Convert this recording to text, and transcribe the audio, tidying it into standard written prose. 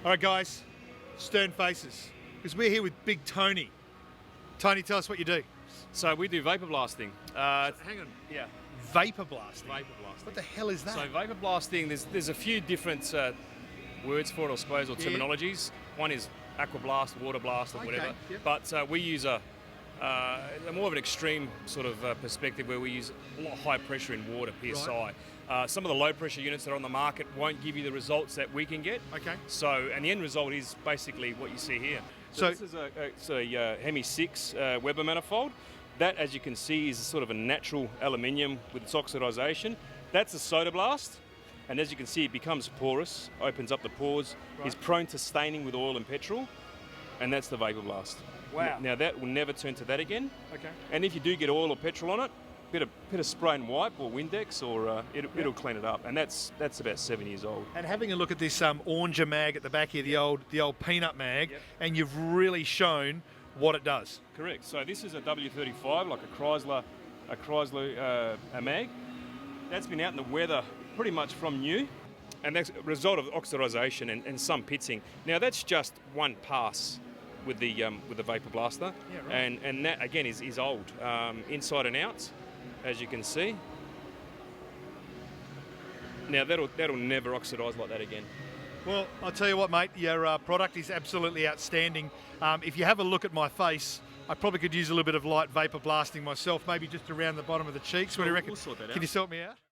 All right, guys, stern faces, because we're here with Big Tony. Tony, tell us what you do. So we do vapor blasting. Hang on. Yeah, Vapour blasting. vapor blasting. What the hell is that? So vapor blasting, there's a few different words for it, I suppose, or terminologies. One is aqua blast, water blast, or whatever. Yep. But we use a more of an extreme sort of perspective where we use a lot of high pressure in water, PSI. Some of the low pressure units that are on the market won't give you the results that we can get. Okay. So, and the end result is basically what you see here. So this is a Hemi 6 Weber manifold. That, as you can see, is sort of a natural aluminium with its oxidisation. That's a soda blast, and as you can see, it becomes porous, opens up the pores, is prone to staining with oil and petrol, and that's the vapor blast. Wow. Now that will never turn to that again. Okay. And if you do get oil or petrol on it, bit of spray and wipe or Windex, or it'll clean it up. And that's about 7 years old. And having a look at this oranger mag at the back here, the old peanut mag, and you've really shown what it does. Correct. So this is a W35, like a Chrysler mag. That's been out in the weather pretty much from new, and that's a result of oxidisation and some pitsing. Now that's just one pass with the vapor blaster, and that again is old, inside and out, as you can see. Now that'll never oxidise like that again. Well, I'll tell you what, mate, your product is absolutely outstanding. If you have a look at my face, I probably could use a little bit of light vapor blasting myself, maybe just around the bottom of the cheeks. What do you reckon? We'll sort that out. Can you sort me out?